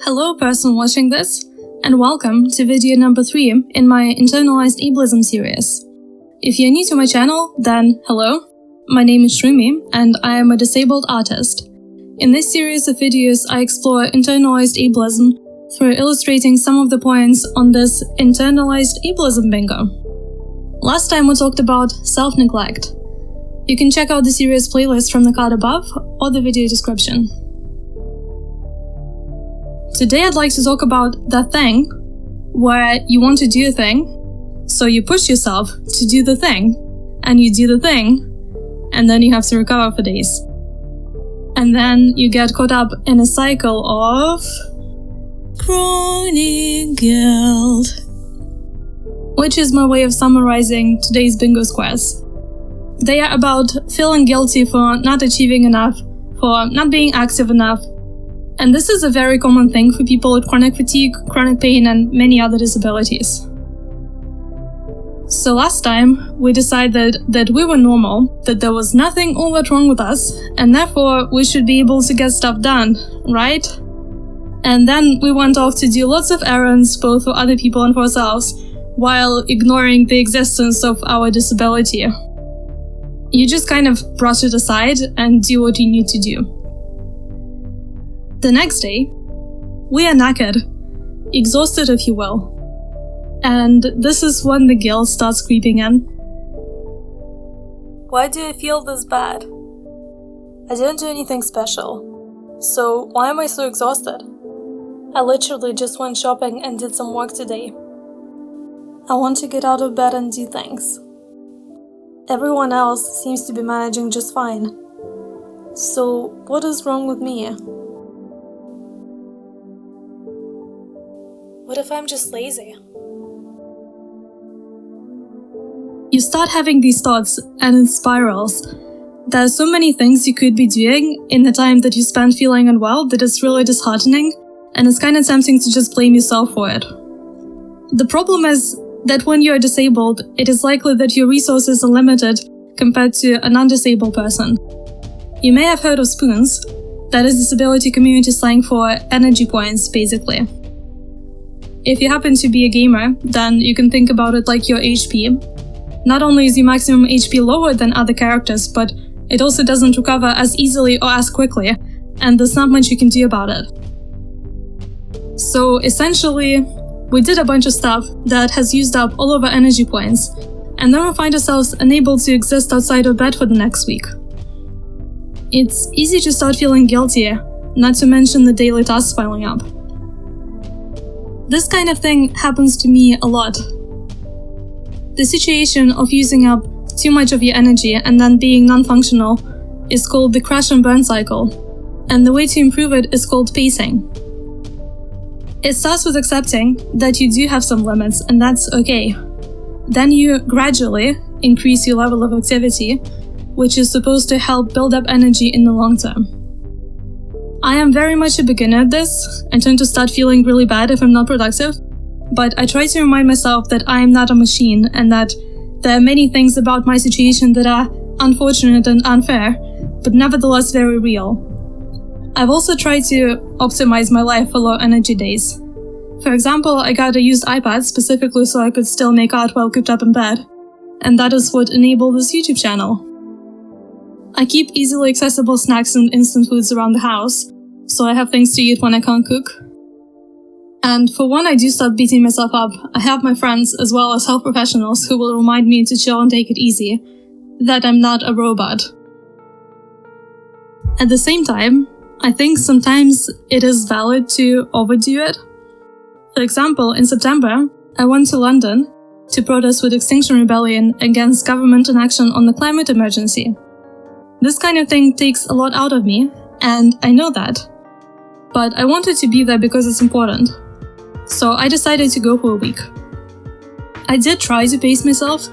Hello person watching this, and welcome to video number 3 in my Internalised Ableism series. If you're new to my channel, then hello. My name is Shrumi, and I am a disabled artist. In this series of videos, I explore internalized ableism through illustrating some of the points on this internalized ableism bingo. Last time we talked about self-neglect. You can check out the series playlist from the card above or the video description. Today I'd like to talk about that thing where you want to do a thing, so you push yourself to do the thing, and you do the thing, and then you have to recover for days. And then you get caught up in a cycle of chronic guilt, which is my way of summarizing today's bingo squares. They are about feeling guilty for not achieving enough, for not being active enough. And this is a very common thing for people with chronic fatigue, chronic pain, and many other disabilities. So last time, we decided that we were normal, that there was nothing all that wrong with us, and therefore we should be able to get stuff done, right? And then we went off to do lots of errands, both for other people and for ourselves, while ignoring the existence of our disability. You just kind of brush it aside and do what you need to do. The next day, we are knackered, exhausted if you will. And this is when the guilt starts creeping in. Why do I feel this bad? I didn't do anything special. So why am I so exhausted? I literally just went shopping and did some work today. I want to get out of bed and do things. Everyone else seems to be managing just fine. So what is wrong with me? What if I'm just lazy? You start having these thoughts and it spirals. There are so many things you could be doing in the time that you spend feeling unwell that it's really disheartening, and it's kind of tempting to just blame yourself for it. The problem is that when you are disabled, it is likely that your resources are limited compared to a non-disabled person. You may have heard of spoons, that is disability community slang for energy points, basically. If you happen to be a gamer, then you can think about it like your HP. Not only is your maximum HP lower than other characters, but it also doesn't recover as easily or as quickly, and there's not much you can do about it. So essentially, we did a bunch of stuff that has used up all of our energy points, and then we find ourselves unable to exist outside of bed for the next week. It's easy to start feeling guilty, not to mention the daily tasks piling up. This kind of thing happens to me a lot. The situation of using up too much of your energy and then being non-functional is called the crash and burn cycle, and the way to improve it is called pacing. It starts with accepting that you do have some limits, and that's okay. Then you gradually increase your level of activity, which is supposed to help build up energy in the long term. I am very much a beginner at this. I tend to start feeling really bad if I'm not productive, but I try to remind myself that I am not a machine and that there are many things about my situation that are unfortunate and unfair, but nevertheless very real. I've also tried to optimize my life for low energy days. For example, I got a used iPad specifically so I could still make art while cooped up in bed, and that is what enabled this YouTube channel. I keep easily accessible snacks and instant foods around the house, so I have things to eat when I can't cook. And for when I do start beating myself up, I have my friends as well as health professionals who will remind me to chill and take it easy, that I'm not a robot. At the same time, I think sometimes it is valid to overdo it. For example, in September, I went to London to protest with Extinction Rebellion against government inaction on the climate emergency. This kind of thing takes a lot out of me, and I know that. But I wanted to be there because it's important. So I decided to go for a week. I did try to pace myself.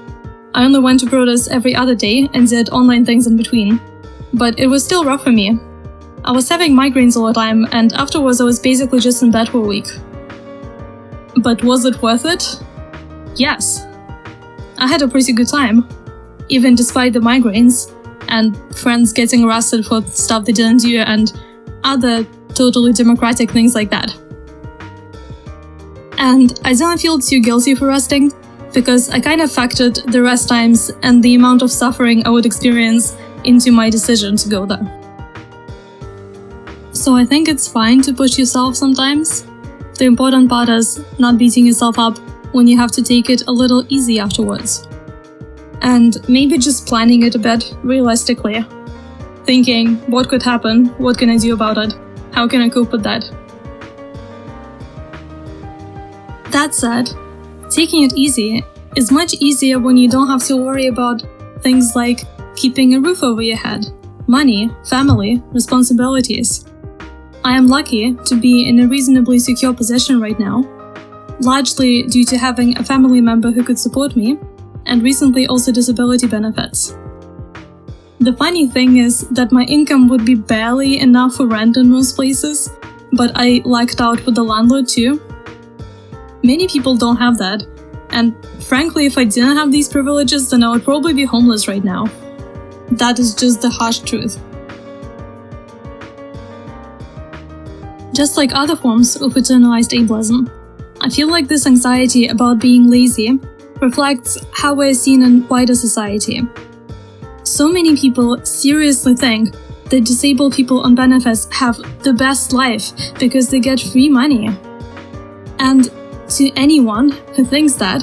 I only went to protest every other day and did online things in between. But it was still rough for me. I was having migraines all the time, and afterwards I was basically just in bed for a week. But was it worth it? Yes. I had a pretty good time, even despite the migraines, and friends getting arrested for stuff they didn't do, and other totally democratic things like that. And I don't feel too guilty for resting, because I kind of factored the rest times and the amount of suffering I would experience into my decision to go there. So I think it's fine to push yourself sometimes. The important part is not beating yourself up when you have to take it a little easy afterwards. And maybe just planning it a bit realistically. Thinking, what could happen? What can I do about it? How can I cope with that? That said, taking it easy is much easier when you don't have to worry about things like keeping a roof over your head, money, family, responsibilities. I am lucky to be in a reasonably secure position right now, largely due to having a family member who could support me, and recently also disability benefits. The funny thing is that my income would be barely enough for rent in most places, but I lucked out with the landlord too. Many people don't have that, and frankly, if I didn't have these privileges, then I would probably be homeless right now. That is just the harsh truth. Just like other forms of internalized ableism, I feel like this anxiety about being lazy reflects how we're seen in wider society. So many people seriously think that disabled people on benefits have the best life because they get free money. And to anyone who thinks that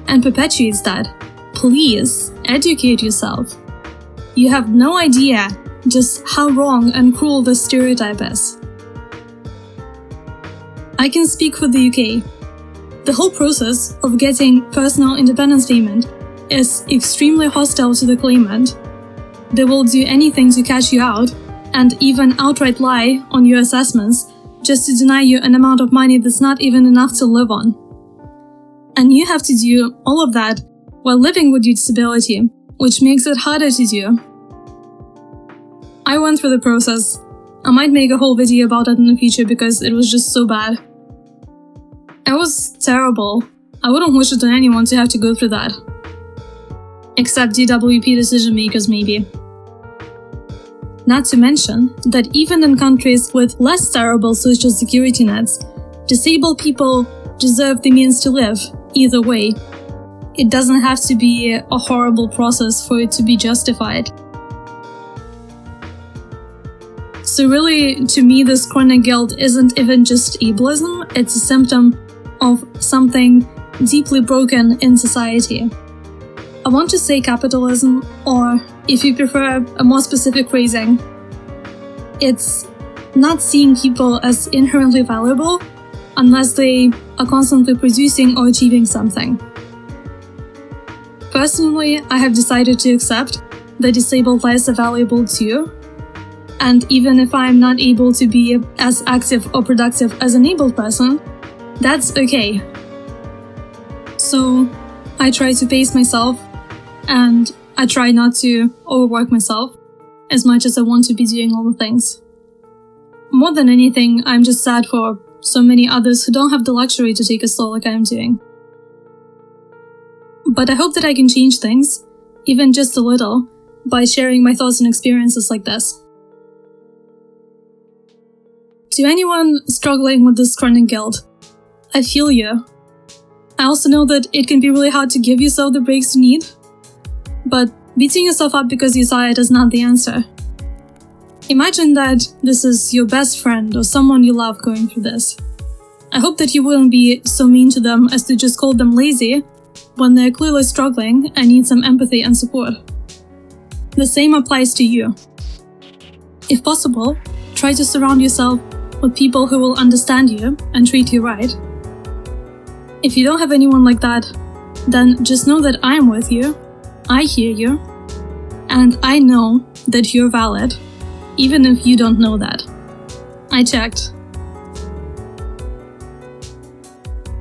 and perpetuates that, please educate yourself. You have no idea just how wrong and cruel this stereotype is. I can speak for the UK. The whole process of getting personal independence payment is extremely hostile to the claimant. They will do anything to catch you out and even outright lie on your assessments just to deny you an amount of money that's not even enough to live on. And you have to do all of that while living with your disability, which makes it harder to do. I went through the process. I might make a whole video about it in the future because it was just so bad. It was terrible. I wouldn't wish it on anyone to have to go through that. Except DWP decision makers, maybe. Not to mention that even in countries with less terrible social security nets, disabled people deserve the means to live, either way. It doesn't have to be a horrible process for it to be justified. So really, to me, this chronic guilt isn't even just ableism, it's a symptom of something deeply broken in society. I want to say capitalism, or if you prefer a more specific phrasing, it's not seeing people as inherently valuable unless they are constantly producing or achieving something. Personally, I have decided to accept that disabled lives are valuable too, and even if I'm not able to be as active or productive as an able person, that's okay. So I try to pace myself, and I try not to overwork myself as much as I want to be doing all the things. More than anything, I'm just sad for so many others who don't have the luxury to take a slow like I'm doing. But I hope that I can change things, even just a little, by sharing my thoughts and experiences like this. To anyone struggling with this chronic guilt, I feel you. I also know that it can be really hard to give yourself the breaks you need, but beating yourself up because you're tired is not the answer. Imagine that this is your best friend or someone you love going through this. I hope that you wouldn't be so mean to them as to just call them lazy when they're clearly struggling and need some empathy and support. The same applies to you. If possible, try to surround yourself with people who will understand you and treat you right. If you don't have anyone like that, then just know that I am with you, I hear you, and I know that you're valid, even if you don't know that. I checked.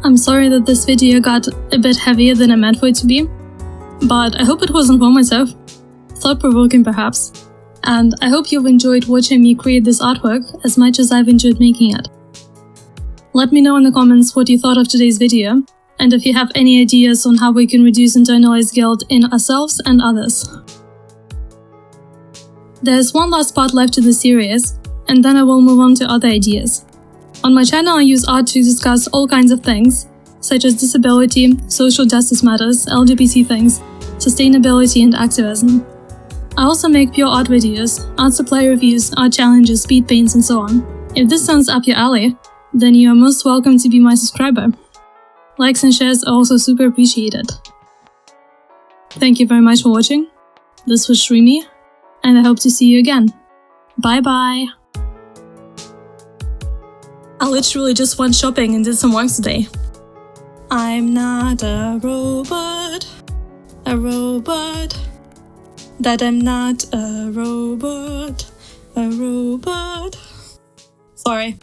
I'm sorry that this video got a bit heavier than I meant for it to be, but I hope it was informative, thought-provoking perhaps, and I hope you've enjoyed watching me create this artwork as much as I've enjoyed making it. Let me know in the comments what you thought of today's video, and if you have any ideas on how we can reduce internalized guilt in ourselves and others. There's one last part left to the series, and then I will move on to other ideas. On my channel I use art to discuss all kinds of things, such as disability, social justice matters, LGBT things, sustainability and activism. I also make pure art videos, art supply reviews, art challenges, speed paints and so on. If this sounds up your alley, then you are most welcome to be my subscriber. Likes and shares are also super appreciated. Thank you very much for watching. This was Shrimi, and I hope to see you again. Bye bye! I literally just went shopping and did some work today. I'm not a robot. That I'm not a robot. Sorry.